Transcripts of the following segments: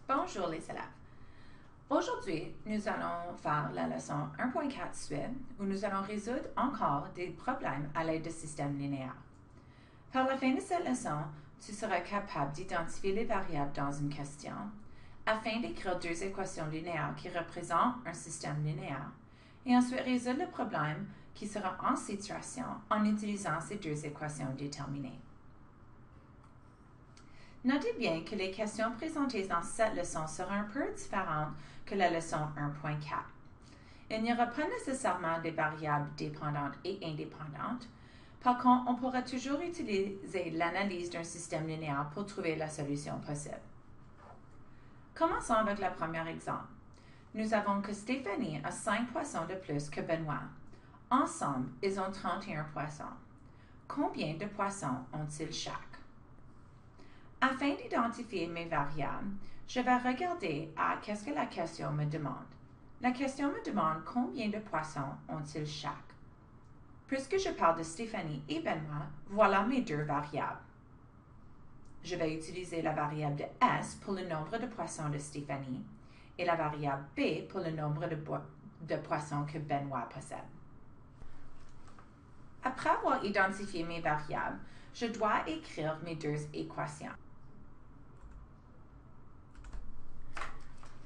Bonjour les élèves. Aujourd'hui, nous allons faire la leçon 1.4 suite où nous allons résoudre encore des problèmes à l'aide de systèmes linéaires. Par la fin de cette leçon, tu seras capable d'identifier les variables dans une question afin d'écrire deux équations linéaires qui représentent un système linéaire et ensuite résoudre le problème qui sera en situation en utilisant ces deux équations déterminées. Notez bien que les questions présentées dans cette leçon seront un peu différentes que la leçon 1.4. Il n'y aura pas nécessairement des variables dépendantes et indépendantes. Par contre, on pourra toujours utiliser l'analyse d'un système linéaire pour trouver la solution possible. Commençons avec le premier exemple. Nous avons que Stéphanie a 5 poissons de plus que Benoît. Ensemble, ils ont 31 poissons. Combien de poissons ont-ils chaque? Afin d'identifier mes variables, je vais regarder à qu'est-ce que la question me demande. La question me demande combien de poissons ont-ils chaque. Puisque je parle de Stéphanie et Benoît, voilà mes deux variables. Je vais utiliser la variable de S pour le nombre de poissons de Stéphanie et la variable B pour le nombre de poissons que Benoît possède. Après avoir identifié mes variables, je dois écrire mes deux équations.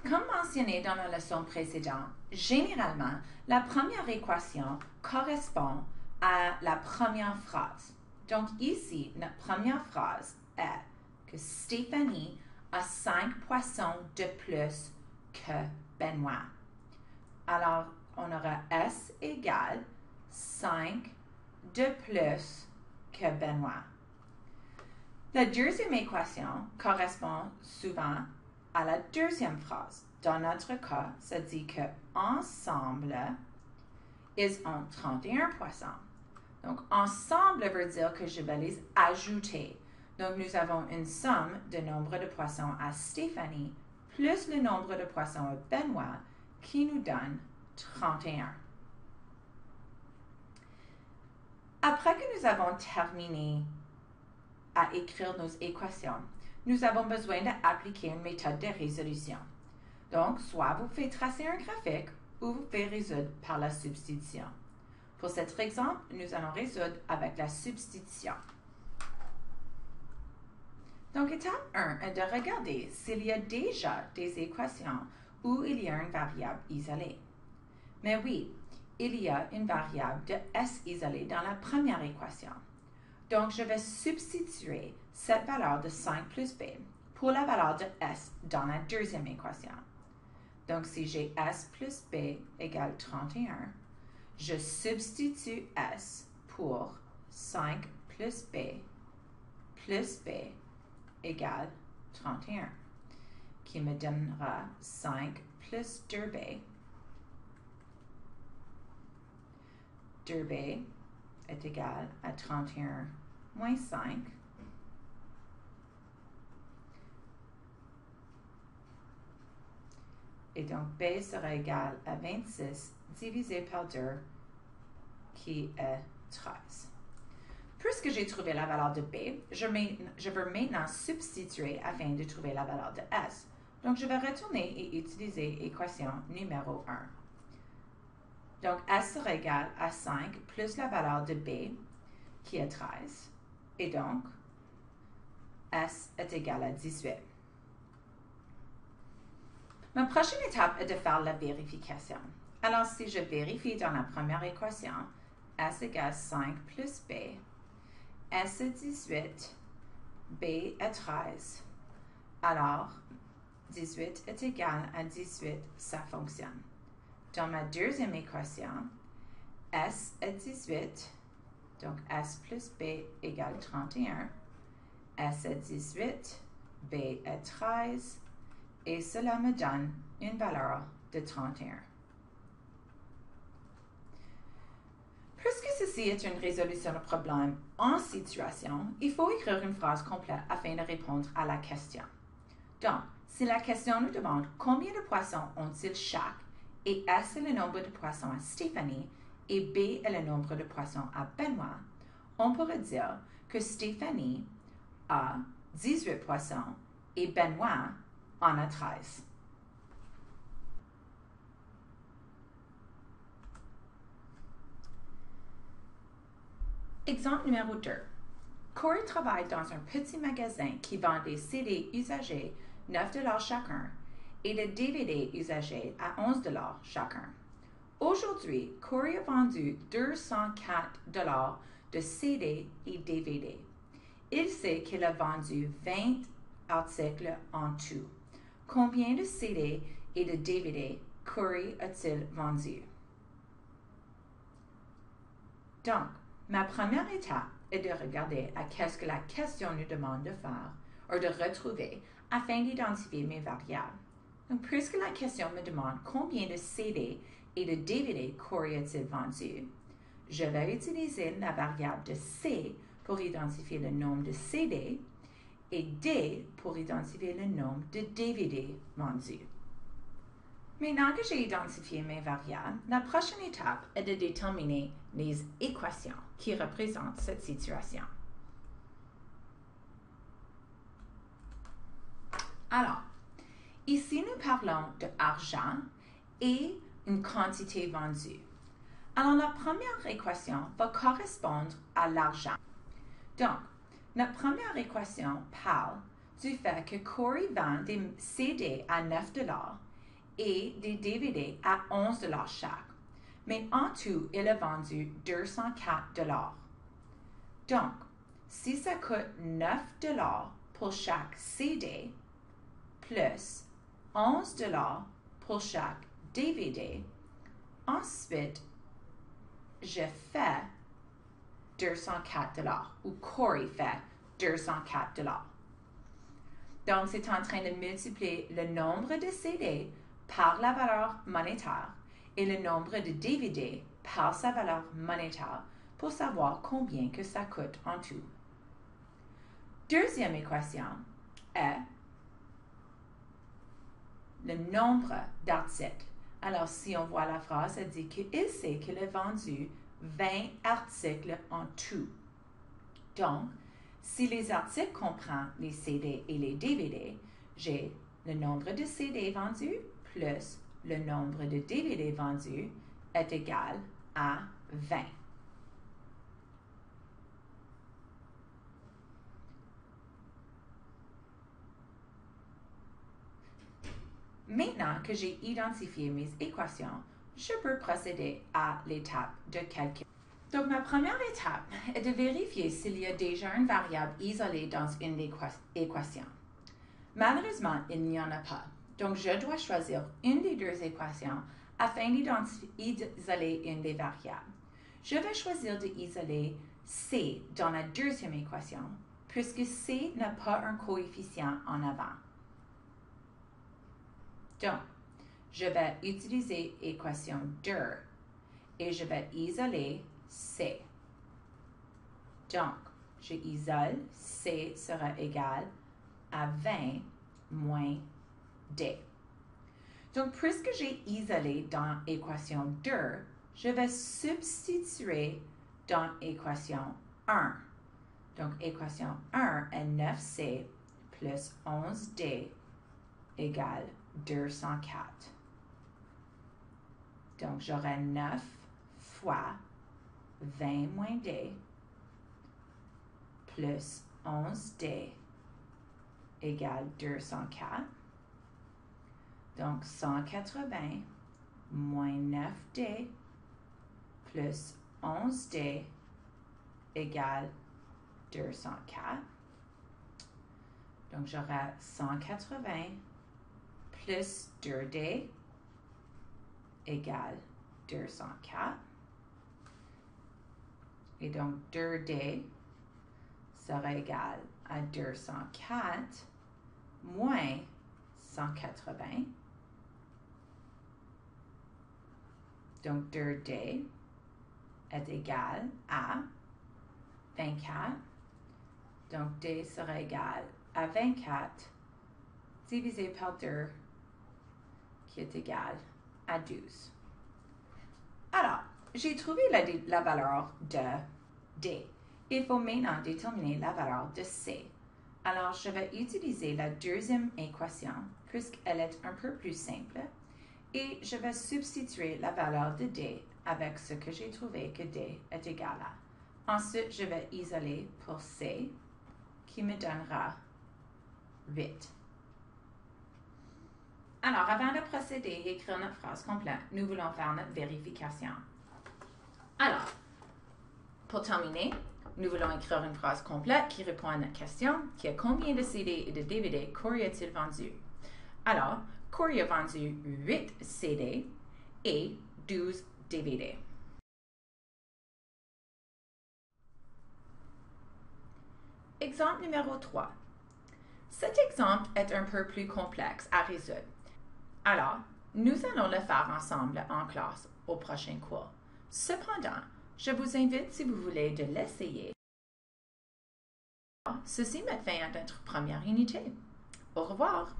Comme mentionné dans la leçon précédente, généralement, la première équation correspond à la première phrase. Donc ici, notre première phrase est que Stéphanie a 5 poissons de plus que Benoît. Alors, on aura S égale 5 de plus que Benoît. La deuxième équation correspond souvent à la deuxième phrase. Dans notre cas, ça dit que ensemble, ils ont 31 poissons. Donc, ensemble veut dire que je vais les ajouter. Donc, nous avons une somme de nombre de poissons à Stéphanie plus le nombre de poissons à Benoît qui nous donne 31. Après que nous avons terminé à écrire nos équations, nous avons besoin d'appliquer une méthode de résolution. Donc, soit vous faites tracer un graphique ou vous faites résoudre par la substitution. Pour cet exemple, nous allons résoudre avec la substitution. Donc, étape 1 est de regarder s'il y a déjà des équations où il y a une variable isolée. Mais oui, il y a une variable de S isolée dans la première équation. Donc, je vais substituer cette valeur de 5 plus B pour la valeur de S dans la deuxième équation. Donc, si j'ai S plus B égale 31, je substitue S pour 5 plus B égale 31, qui me donnera 5 plus 2B. 2B est égal à 31 moins 5. Et donc, B sera égal à 26 divisé par 2, qui est 13. Puisque j'ai trouvé la valeur de B, je veux maintenant substituer afin de trouver la valeur de S. Donc, je vais retourner et utiliser équation numéro 1. Donc, S sera égal à 5 plus la valeur de B, qui est 13. Et donc, S est égal à 18. Ma prochaine étape est de faire la vérification. Alors, si je vérifie dans la première équation, S égale 5 plus B, S est 18, B est 13. Alors, 18 est égal à 18, ça fonctionne. Dans ma deuxième équation, S est 18, donc S plus B égale 31. S est 18, B est 13, et cela me donne une valeur de 31. Puisque ceci est une résolution de problème en situation, il faut écrire une phrase complète afin de répondre à la question. Donc, si la question nous demande combien de poissons ont-ils chaque, et S est le nombre de poissons à Stéphanie, et B est le nombre de poissons à Benoît, on pourrait dire que Stéphanie a 18 poissons et Benoît en a 13. Exemple numéro 2. Corey travaille dans un petit magasin qui vend des CD usagés 9 $ chacun et des DVD usagés à 11 $ chacun. Aujourd'hui, Corey a vendu 204 $ de CD et DVD. Il sait qu'il a vendu 20 articles en tout. Combien de CD et de DVD Corey a-t-il vendu? Donc, ma première étape est de regarder à qu'est-ce que la question nous demande de faire ou de retrouver afin d'identifier mes variables. Donc, puisque la question me demande combien de CD et de DVD Corey a-t-il vendu, je vais utiliser la variable de C pour identifier le nombre de CD et D pour identifier le nombre de DVD vendus. Maintenant que j'ai identifié mes variables, la prochaine étape est de déterminer les équations qui représentent cette situation. Alors, ici nous parlons de argent et une quantité vendue. Alors, la première équation va correspondre à l'argent. Donc, notre première équation parle du fait que Corey vend des CD à 9 $ et des DVD à 11 $ chaque. Mais en tout, il a vendu 204 $. Donc, si ça coûte 9 $ pour chaque CD, plus 11 $ pour chaque DVD, ensuite, je fais 204 $ ou Corey fait 204 $. Donc, c'est en train de multiplier le nombre de CD par la valeur monétaire et le nombre de DVD par sa valeur monétaire pour savoir combien que ça coûte en tout. Deuxième équation est le nombre d'articles. Alors, si on voit la phrase, elle dit qu'il sait qu'il a vendu 20 articles en tout. Donc, si les articles comprennent les CD et les DVD, j'ai le nombre de CD vendus plus le nombre de DVD vendus est égal à 20. Maintenant que j'ai identifié mes équations, je peux procéder à l'étape de calcul. Donc, ma première étape est de vérifier s'il y a déjà une variable isolée dans une équation. Malheureusement, il n'y en a pas. Donc, je dois choisir une des deux équations afin d'isoler une des variables. Je vais choisir d'isoler C dans la deuxième équation, puisque C n'a pas un coefficient en avant. Donc, je vais utiliser équation 2 et je vais isoler C. Donc, je isole, C sera égal à 20 moins D. Donc, puisque j'ai isolé dans équation 2, je vais substituer dans équation 1. Donc, équation 1 est 9C plus 11D égale 204. Donc, j'aurai 9 fois 20 moins D plus 11D égale 204. Donc, 180 moins 9D plus 11D égale 204. Donc, j'aurai 180 plus 2D égale 204. Et donc, 2D sera égal à 204 moins 180. Donc, 2D est égal à 24. Donc, D sera égal à 24 divisé par 2 qui est égal à 12. Alors, j'ai trouvé la valeur de D. Il faut maintenant déterminer la valeur de C. Alors, je vais utiliser la deuxième équation puisqu'elle est un peu plus simple et je vais substituer la valeur de D avec ce que j'ai trouvé que D est égal à. Ensuite, je vais isoler pour C qui me donnera 8. Alors, avant de procéder et écrire notre phrase complète, nous voulons faire notre vérification. Alors, pour terminer, nous voulons écrire une phrase complète qui répond à notre question, qui est combien de CD et de DVD Corey a-t-il vendu? Alors, Corey a vendu 8 CD et 12 DVD. Exemple numéro 3. Cet exemple est un peu plus complexe à résoudre. Alors, nous allons le faire ensemble en classe au prochain cours. Cependant, je vous invite, si vous voulez, de l'essayer. Ceci met fin à notre première unité. Au revoir.